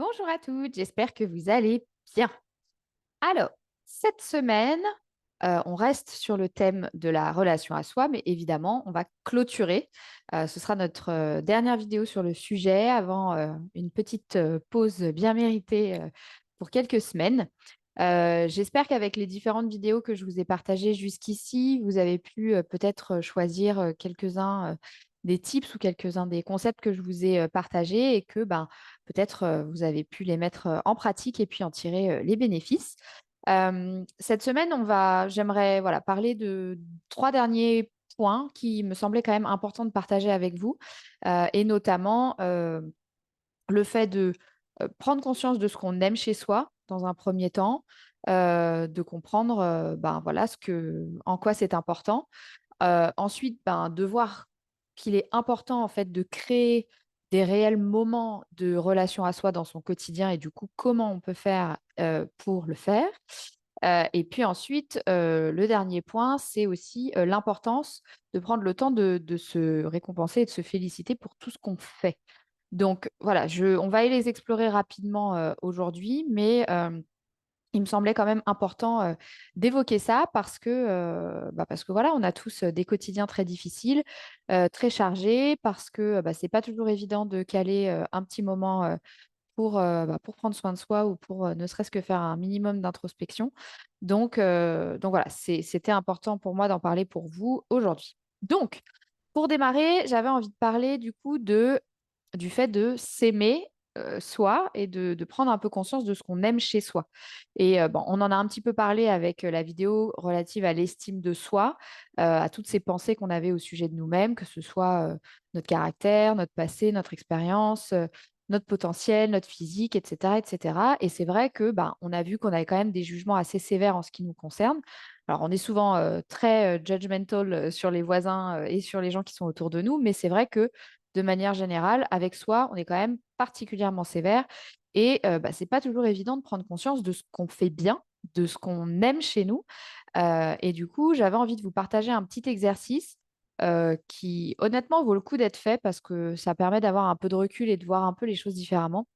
Bonjour à toutes, j'espère que vous allez bien. Alors, cette semaine, on reste sur le thème de la relation à soi, mais évidemment, on va clôturer. Ce sera notre dernière vidéo sur le sujet avant une petite pause bien méritée pour quelques semaines. J'espère qu'avec les différentes vidéos que je vous ai partagées jusqu'ici, vous avez pu peut-être choisir quelques-uns des tips ou quelques-uns des concepts que je vous ai partagés et que peut-être vous avez pu les mettre en pratique et puis en tirer les bénéfices. Cette semaine, j'aimerais voilà, parler de trois derniers points qui me semblaient quand même importants de partager avec vous, et notamment le fait de prendre conscience de ce qu'on aime chez soi dans un premier temps, de comprendre voilà, en quoi c'est important. Ensuite, de voir qu'il est important en fait de créer des réels moments de relation à soi dans son quotidien et du coup, comment on peut faire pour le faire. Et puis ensuite, le dernier point, c'est aussi l'importance de prendre le temps de se récompenser et de se féliciter pour tout ce qu'on fait. Donc voilà, on va les explorer rapidement aujourd'hui, mais il me semblait quand même important d'évoquer ça parce que voilà, on a tous des quotidiens très difficiles, très chargés, parce que c'est pas toujours évident de caler un petit moment pour prendre soin de soi ou pour ne serait-ce que faire un minimum d'introspection. Donc voilà, c'était important pour moi d'en parler pour vous aujourd'hui. Donc, pour démarrer, j'avais envie de parler du coup du fait de s'aimer soi et de prendre un peu conscience de ce qu'on aime chez soi. Et bon, on en a un petit peu parlé avec la vidéo relative à l'estime de soi, à toutes ces pensées qu'on avait au sujet de nous-mêmes, que ce soit notre caractère, notre passé, notre expérience, notre potentiel, notre physique, etc., etc. Et c'est vrai que on a vu qu'on avait quand même des jugements assez sévères en ce qui nous concerne. Alors, on est souvent très judgmental sur les voisins et sur les gens qui sont autour de nous, mais c'est vrai que de manière générale, avec soi, on est quand même particulièrement sévère. Et c'est pas toujours évident de prendre conscience de ce qu'on fait bien, de ce qu'on aime chez nous. Et du coup, j'avais envie de vous partager un petit exercice qui, honnêtement, vaut le coup d'être fait parce que ça permet d'avoir un peu de recul et de voir un peu les choses différemment.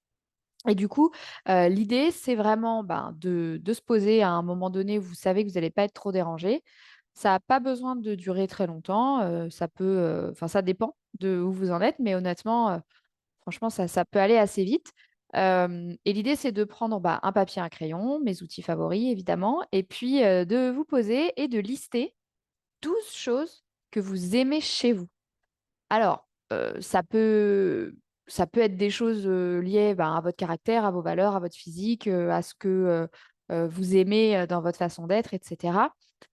Et du coup, l'idée, c'est vraiment de se poser à un moment donné où vous savez que vous n'allez pas être trop dérangé. Ça n'a pas besoin de durer très longtemps. Enfin, ça dépend de où vous en êtes, mais honnêtement, franchement, ça peut aller assez vite. Et l'idée, c'est de prendre un papier, un crayon, mes outils favoris, évidemment, et puis de vous poser et de lister 12 choses que vous aimez chez vous. Alors, ça peut être des choses liées à votre caractère, à vos valeurs, à votre physique, à ce que vous aimez dans votre façon d'être, etc.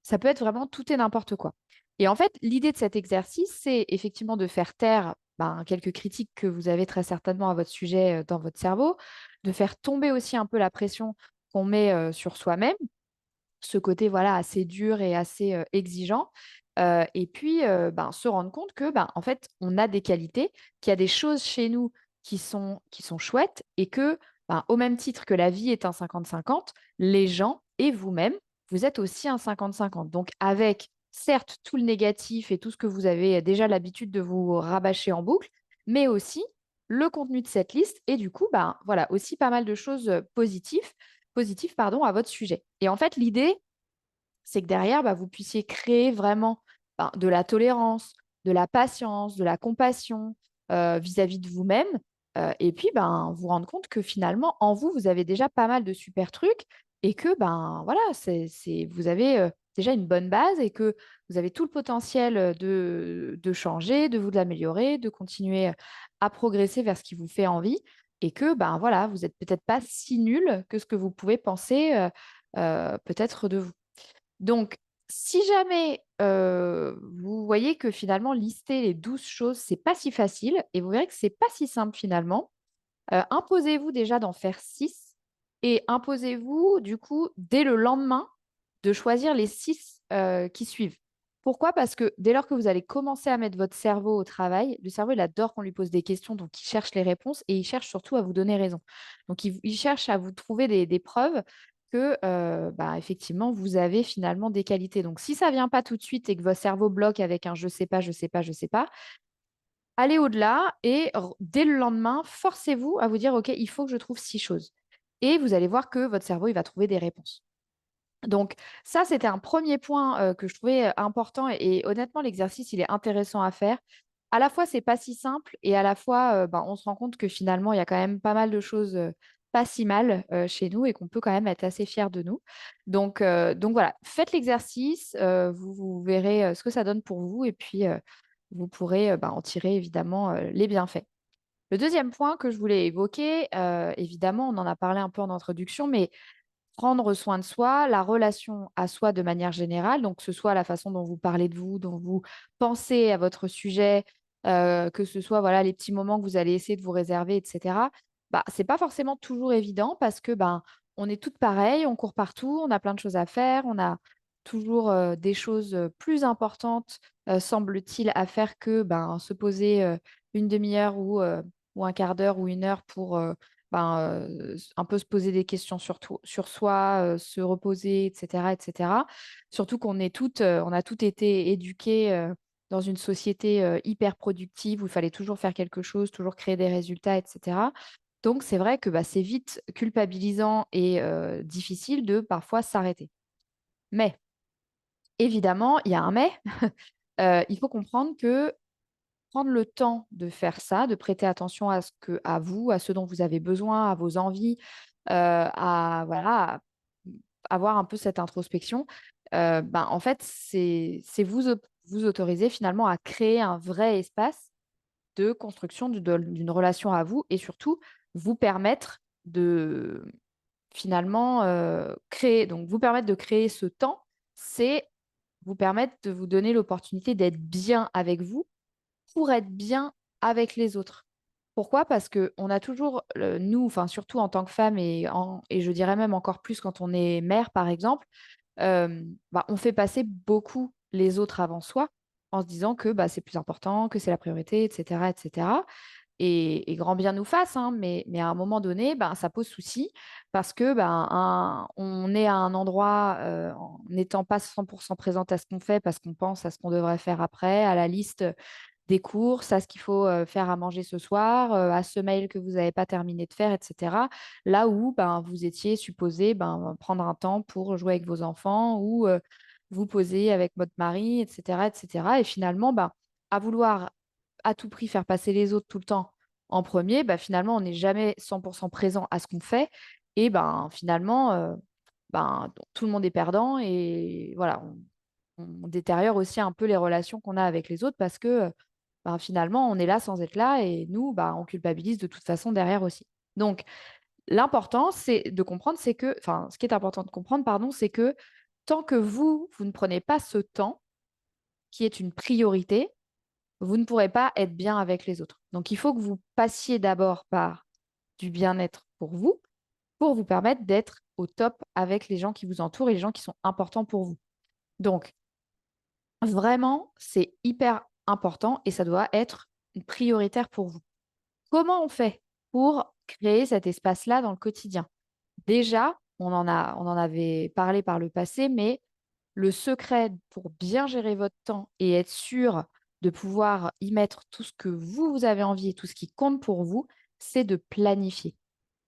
Ça peut être vraiment tout et n'importe quoi. Et en fait, l'idée de cet exercice, c'est effectivement de faire taire quelques critiques que vous avez très certainement à votre sujet dans votre cerveau, de faire tomber aussi un peu la pression qu'on met sur soi-même, ce côté voilà assez dur et assez exigeant. Et puis se rendre compte que en fait on a des qualités, qu'il y a des choses chez nous qui sont chouettes et que au même titre que la vie est un 50-50, les gens et vous-même, vous êtes aussi un 50-50. Donc avec certes tout le négatif et tout ce que vous avez déjà l'habitude de vous rabâcher en boucle, mais aussi le contenu de cette liste et du coup voilà aussi pas mal de choses positives pardon, à votre sujet. Et en fait, l'idée, c'est que derrière, vous puissiez créer vraiment de la tolérance, de la patience, de la compassion vis-à-vis de vous-même. Et puis, vous rendre compte que finalement, en vous, vous avez déjà pas mal de super trucs et que, voilà, vous avez déjà une bonne base et que vous avez tout le potentiel de changer, de vous l'améliorer, de continuer à progresser vers ce qui vous fait envie et que, voilà, vous n'êtes peut-être pas si nul que ce que vous pouvez penser peut-être de vous. Donc, si jamais vous voyez que finalement lister les 12 choses, c'est pas si facile et vous verrez que c'est pas si simple finalement, imposez-vous déjà d'en faire 6 et imposez-vous du coup dès le lendemain de choisir les 6 qui suivent. Pourquoi? Parce que dès lors que vous allez commencer à mettre votre cerveau au travail, le cerveau, il adore qu'on lui pose des questions, donc il cherche les réponses et il cherche surtout à vous donner raison. Donc il cherche à vous trouver des preuves que effectivement, vous avez finalement des qualités. Donc si ça vient pas tout de suite et que votre cerveau bloque avec un je sais pas, je sais pas, je sais pas, allez au-delà et dès le lendemain, forcez-vous à vous dire, OK, il faut que je trouve 6 choses. Et vous allez voir que votre cerveau, il va trouver des réponses. Donc ça, c'était un premier point, que je trouvais, important et honnêtement, l'exercice, il est intéressant à faire. À la fois, c'est pas si simple et à la fois, ben, on se rend compte que finalement, il y a quand même pas mal de choses, pas si mal, chez nous et qu'on peut quand même être assez fiers de nous. Donc voilà, faites l'exercice, vous verrez, ce que ça donne pour vous et puis, vous pourrez, ben, en tirer évidemment, les bienfaits. Le deuxième point que je voulais évoquer, évidemment, on en a parlé un peu en introduction, mais prendre soin de soi, la relation à soi de manière générale, donc que ce soit la façon dont vous parlez de vous, dont vous pensez à votre sujet, que ce soit voilà, les petits moments que vous allez essayer de vous réserver, et cetera. Bah, c'est pas forcément toujours évident parce que ben, on est toutes pareilles, on court partout, on a plein de choses à faire, on a toujours des choses plus importantes, semble-t-il, à faire que ben, se poser une demi-heure ou un quart d'heure ou une heure pour ben, un peu se poser des questions sur soi, se reposer, et cetera, et cetera. Surtout qu'on est toutes, on a toutes été éduquées, dans une société, hyper productive où il fallait toujours faire quelque chose, toujours créer des résultats, et cetera. Donc c'est vrai que, bah, c'est vite culpabilisant et difficile de parfois s'arrêter. Mais évidemment, il y a un mais, il faut comprendre que prendre le temps de faire ça, de prêter attention à vous, à ce dont vous avez besoin, à vos envies, à voilà, avoir un peu cette introspection, ben, en fait, c'est vous autoriser finalement à créer un vrai espace de construction d'une relation à vous et surtout vous permettre de finalement, vous permettre de créer ce temps, c'est vous permettre de vous donner l'opportunité d'être bien avec vous pour être bien avec les autres. Pourquoi? Parce qu'on a toujours, nous, enfin surtout en tant que femme et je dirais même encore plus quand on est mère, par exemple, bah, on fait passer beaucoup les autres avant soi, en se disant que, bah, c'est plus important, que c'est la priorité, et cetera, et cetera. Et grand bien nous fasse, hein, mais à un moment donné, ben, ça pose souci parce que, ben, on est à un endroit, en n'étant pas 100 présente à ce qu'on fait parce qu'on pense à ce qu'on devrait faire après, à la liste, des courses, à ce qu'il faut, faire à manger ce soir, à ce mail que vous n'avez pas terminé de faire et cetera. Là où, ben, vous étiez supposé ben, prendre un temps pour jouer avec vos enfants ou, vous poser avec votre mari et cetera et cetera et finalement, ben, à vouloir à tout prix faire passer les autres tout le temps en premier, bah, finalement, on n'est jamais 100 présent à ce qu'on fait et ben, finalement, ben, tout le monde est perdant et voilà, on détériore aussi un peu les relations qu'on a avec les autres parce que, ben, finalement, on est là sans être là et nous, bah, on culpabilise de toute façon derrière aussi. Donc l'important, c'est de comprendre, c'est que enfin, ce qui est important de comprendre, pardon, c'est que tant que vous ne prenez pas ce temps qui est une priorité, vous ne pourrez pas être bien avec les autres. Donc il faut que vous passiez d'abord par du bien-être pour vous permettre d'être au top avec les gens qui vous entourent et les gens qui sont importants pour vous. Donc vraiment, c'est hyper important et ça doit être prioritaire pour vous. Comment on fait pour créer cet espace-là dans le quotidien? Déjà, on en avait parlé par le passé, mais le secret pour bien gérer votre temps et être sûr de pouvoir y mettre tout ce que vous avez envie et tout ce qui compte pour vous, c'est de planifier.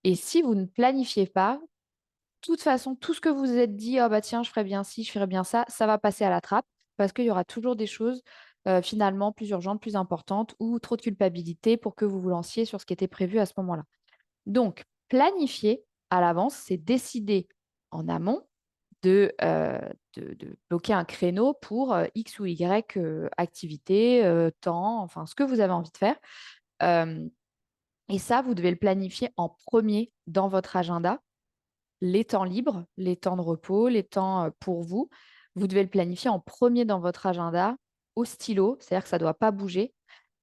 Et si vous ne planifiez pas, de toute façon, tout ce que vous vous êtes dit: «Oh bah tiens, je ferais bien ci, je ferais bien ça va passer à la trappe parce qu'il y aura toujours des choses, finalement plus urgentes, plus importantes ou trop de culpabilité pour que vous vous lanciez sur ce qui était prévu à ce moment-là. Donc planifier à l'avance, c'est décider en amont de bloquer un créneau pour, X ou Y, activité, temps, enfin ce que vous avez envie de faire. Hem et ça, vous devez le planifier en premier dans votre agenda. Les temps libres, les temps de repos, les temps, pour vous, vous devez le planifier en premier dans votre agenda au stylo, c'est-à-dire que ça ne doit pas bouger.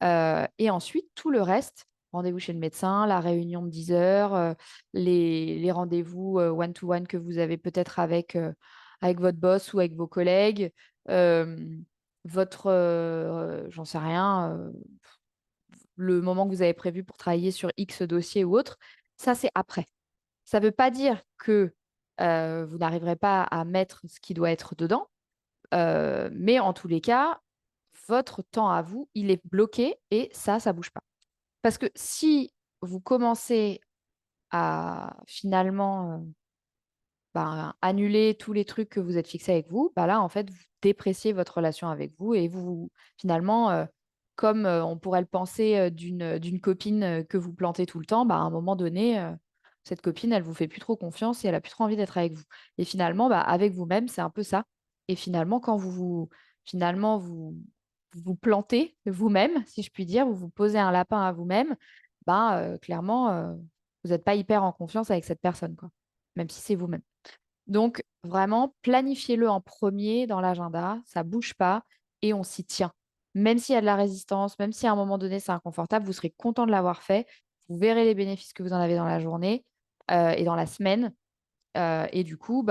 Et ensuite, tout le reste, rendez-vous chez le médecin, la réunion de 10 heures, les rendez-vous, one to one que vous avez peut-être avec votre boss ou avec vos collègues, hem, votre, j'en sais rien, le moment que vous avez prévu pour travailler sur X dossier ou autre, ça, c'est après. Ça ne veut pas dire que, vous n'arriverez pas à mettre ce qui doit être dedans, mais en tous les cas, votre temps à vous, il est bloqué et ça bouge pas. Parce que si vous commencez à finalement annuler tous les trucs que vous êtes fixés avec vous, là, en fait, vous dépréciez votre relation avec vous et vous, finalement, comme on pourrait le penser d'une copine que vous plantez tout le temps, à un moment donné, cette copine, elle vous fait plus trop confiance et elle a plus trop envie d'être avec vous. Et finalement, avec vous-même, c'est un peu ça. Et finalement, quand finalement, vous plantez vous-même, si je puis dire, vous vous posez un lapin à vous-même, clairement, vous n'êtes pas hyper en confiance avec cette personne, quoi, même si c'est vous-même. Donc, vraiment, planifiez-le en premier dans l'agenda, ça bouge pas et on s'y tient. Même s'il y a de la résistance, même si à un moment donné c'est inconfortable, vous serez content de l'avoir fait. Vous verrez les bénéfices que vous en avez dans la journée et dans la semaine. Et du coup,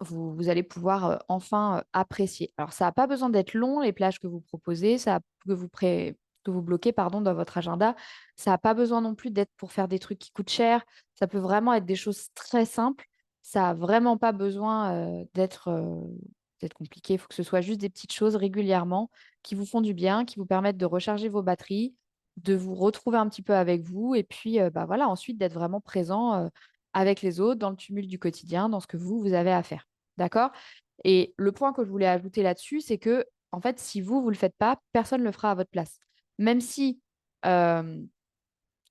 vous allez pouvoir enfin apprécier. Alors, ça n'a pas besoin d'être long, les plages que vous proposez, que vous bloquez pardon, dans votre agenda. Ça n'a pas besoin non plus d'être pour faire des trucs qui coûtent cher. Ça peut vraiment être des choses très simples. Ça n'a vraiment pas besoin d'être compliqué. Il faut que ce soit juste des petites choses régulièrement qui vous font du bien, qui vous permettent de recharger vos batteries, de vous retrouver un petit peu avec vous et puis voilà, ensuite d'être vraiment présent avec les autres, dans le tumulte du quotidien, dans ce que vous avez à faire. D'accord? Et le point que je voulais ajouter là-dessus, c'est que, en fait, si vous ne le faites pas, personne ne le fera à votre place. Même si euh,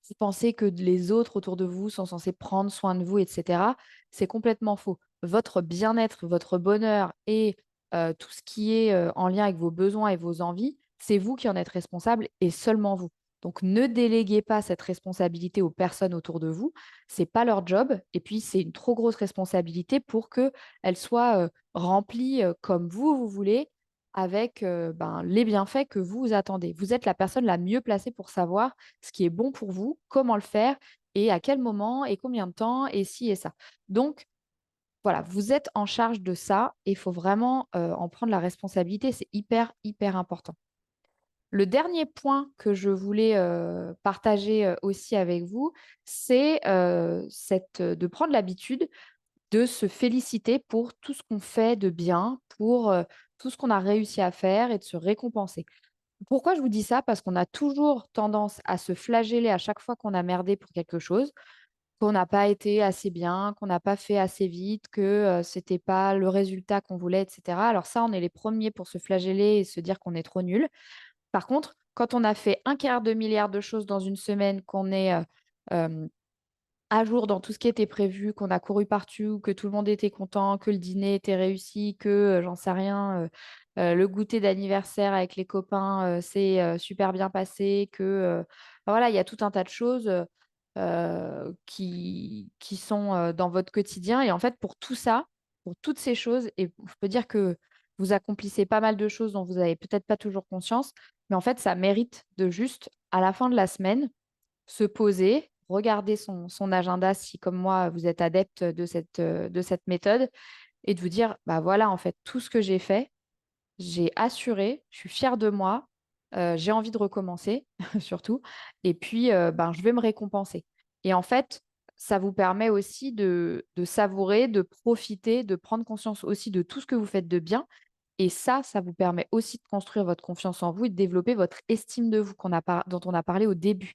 vous pensez que les autres autour de vous sont censés prendre soin de vous, etc., c'est complètement faux. Votre bien-être, votre bonheur et tout ce qui est en lien avec vos besoins et vos envies, c'est vous qui en êtes responsable et seulement vous. Donc, ne déléguez pas cette responsabilité aux personnes autour de vous. C'est pas leur job. Et puis, c'est une trop grosse responsabilité pour qu'elle soit remplie comme vous voulez, avec les bienfaits que vous attendez. Vous êtes la personne la mieux placée pour savoir ce qui est bon pour vous, comment le faire et à quel moment et combien de temps et ci et ça. Donc, voilà, vous êtes en charge de ça et il faut vraiment en prendre la responsabilité. C'est hyper, hyper important. Le dernier point que je voulais partager aussi avec vous, c'est de prendre l'habitude de se féliciter pour tout ce qu'on fait de bien, pour tout ce qu'on a réussi à faire et de se récompenser. Pourquoi je vous dis ça? Parce qu'on a toujours tendance à se flageller à chaque fois qu'on a merdé pour quelque chose, qu'on n'a pas été assez bien, qu'on n'a pas fait assez vite, que c'était pas le résultat qu'on voulait, etc. Alors ça, on est les premiers pour se flageller et se dire qu'on est trop nul. Par contre, quand on a fait un quart de milliard de choses dans une semaine, qu'on est euh, à jour dans tout ce qui était prévu, qu'on a couru partout, que tout le monde était content, que le dîner était réussi, que j'en sais rien, le goûter d'anniversaire avec les copains s'est super bien passé, que voilà, il y a tout un tas de choses qui sont dans votre quotidien. Et en fait, pour tout ça, pour toutes ces choses, et je peux dire que vous accomplissez pas mal de choses dont vous n'avez peut-être pas toujours conscience, mais en fait, ça mérite de juste, à la fin de la semaine, se poser, regarder son agenda si, comme moi, vous êtes adepte de cette méthode et de vous dire, bah voilà, en fait, tout ce que j'ai fait, j'ai assuré, je suis fière de moi, j'ai envie de recommencer, surtout, et puis je vais me récompenser. Et en fait, ça vous permet aussi de savourer, de profiter, de prendre conscience aussi de tout ce que vous faites de bien. Et ça vous permet aussi de construire votre confiance en vous et de développer votre estime de vous dont on a parlé au début.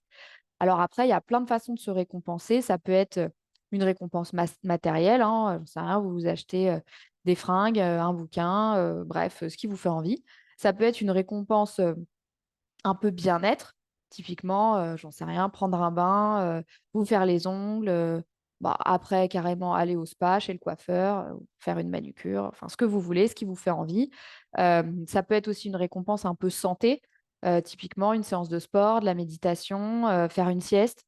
Alors après, il y a plein de façons de se récompenser. Ça peut être une récompense matérielle, hein, j'en sais rien, vous vous achetez des fringues, un bouquin, bref, ce qui vous fait envie. Ça peut être une récompense un peu bien-être, typiquement, j'en sais rien, prendre un bain, vous faire les ongles, après carrément aller au spa, chez le coiffeur, faire une manucure, enfin ce que vous voulez, ce qui vous fait envie. Ça peut être aussi une récompense un peu santé, typiquement une séance de sport, de la méditation, faire une sieste.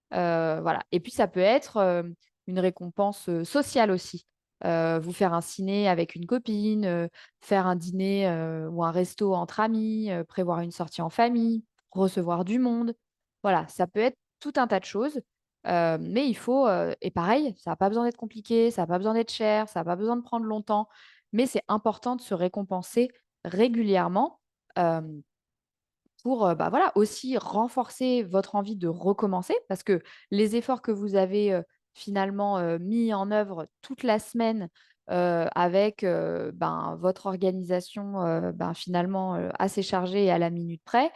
Voilà. Et puis, ça peut être une récompense sociale aussi. Vous faire un ciné avec une copine, faire un dîner ou un resto entre amis, prévoir une sortie en famille, recevoir du monde. Voilà, ça peut être tout un tas de choses. Mais il faut, et pareil, ça n'a pas besoin d'être compliqué, ça n'a pas besoin d'être cher, ça n'a pas besoin de prendre longtemps, mais c'est important de se récompenser régulièrement. euh, pour voilà, aussi renforcer votre envie de recommencer parce que les efforts que vous avez finalement mis en œuvre toute la semaine, avec votre organisation finalement assez chargée et à la minute près,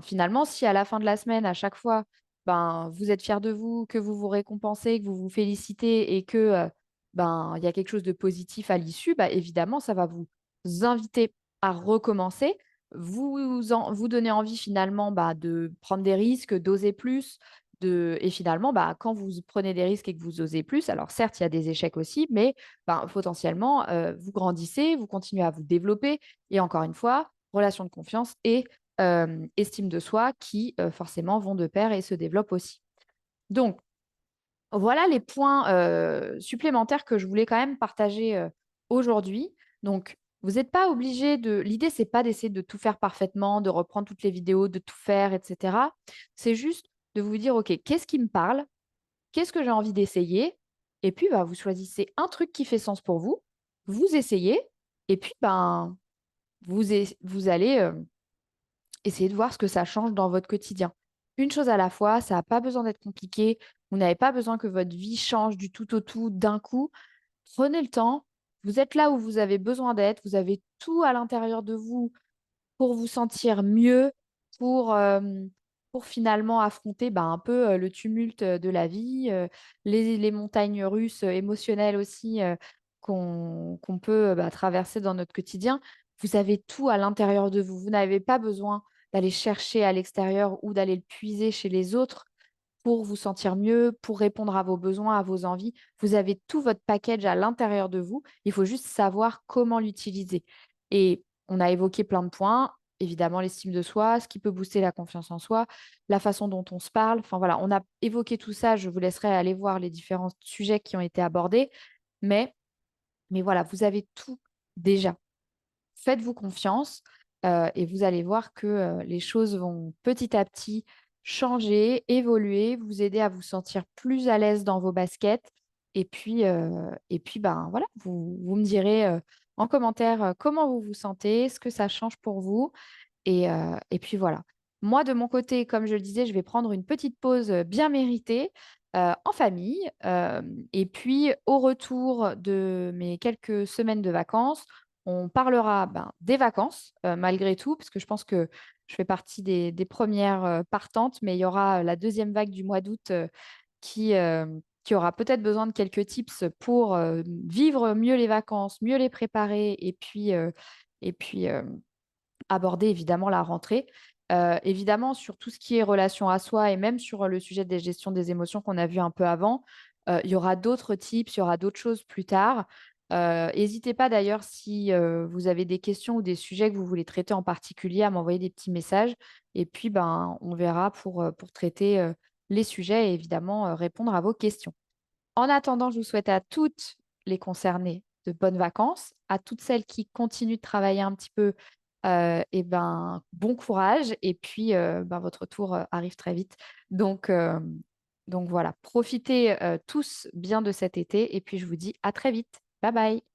finalement, si à la fin de la semaine, à chaque fois, vous êtes fiers de vous, que vous vous récompensez, que vous vous félicitez et que il y a quelque chose de positif à l'issue, évidemment, ça va vous inviter à recommencer, vous donner envie finalement de prendre des risques, d'oser plus. Et finalement, quand vous prenez des risques et que vous osez plus, alors certes, il y a des échecs aussi, mais potentiellement, vous grandissez, vous continuez à vous développer. Et encore une fois, relation de confiance et estime de soi qui forcément vont de pair et se développent aussi. Donc, voilà les points supplémentaires que je voulais quand même partager aujourd'hui. Donc, vous n'êtes pas obligé de. L'idée, c'est pas d'essayer de tout faire parfaitement, de reprendre toutes les vidéos, de tout faire, etc. C'est juste de vous dire, OK, qu'est-ce qui me parle? Qu'est-ce que j'ai envie d'essayer? Et puis, vous choisissez un truc qui fait sens pour vous, vous essayez, et puis, vous allez essayer de voir ce que ça change dans votre quotidien. Une chose à la fois, ça n'a pas besoin d'être compliqué. Vous n'avez pas besoin que votre vie change du tout au tout d'un coup. Prenez le temps. Vous êtes là où vous avez besoin d'être. Vous avez tout à l'intérieur de vous pour vous sentir mieux, pour, euh, pour finalement affronter un peu le tumulte de la vie, les montagnes russes émotionnelles aussi qu'on peut traverser dans notre quotidien. Vous avez tout à l'intérieur de vous. Vous n'avez pas besoin d'aller chercher à l'extérieur ou d'aller le puiser chez les autres pour vous sentir mieux, pour répondre à vos besoins, à vos envies. Vous avez tout votre package à l'intérieur de vous. Il faut juste savoir comment l'utiliser. Et on a évoqué plein de points. Évidemment, l'estime de soi, ce qui peut booster la confiance en soi, la façon dont on se parle. Enfin voilà, on a évoqué tout ça. Je vous laisserai aller voir les différents sujets qui ont été abordés. Mais, mais voilà, vous avez tout déjà. Faites-vous confiance et vous allez voir que les choses vont petit à petit changer, évoluer, vous aider à vous sentir plus à l'aise dans vos baskets. Et puis voilà, vous me direz en commentaire comment vous vous sentez, ce que ça change pour vous. Et puis voilà. Moi, de mon côté, comme je le disais, je vais prendre une petite pause bien méritée en famille. Et puis, au retour de mes quelques semaines de vacances, on parlera des vacances, malgré tout, parce que je pense que je fais partie des premières partantes, mais il y aura la deuxième vague du mois d'août qui aura peut-être besoin de quelques tips pour vivre mieux les vacances, mieux les préparer, et puis aborder évidemment la rentrée. Évidemment, sur tout ce qui est relation à soi et même sur le sujet des gestions des émotions qu'on a vu un peu avant, il y aura d'autres tips, il y aura d'autres choses plus tard. N'hésitez pas d'ailleurs si vous avez des questions ou des sujets que vous voulez traiter en particulier à m'envoyer des petits messages et puis on verra pour traiter les sujets et évidemment répondre à vos questions. En attendant, je vous souhaite à toutes les concernées de bonnes vacances, à toutes celles qui continuent de travailler un petit peu, bon courage. Et puis, votre tour arrive très vite. Donc, euh, donc voilà, profitez tous bien de cet été. Et puis, je vous dis à très vite. Bye bye.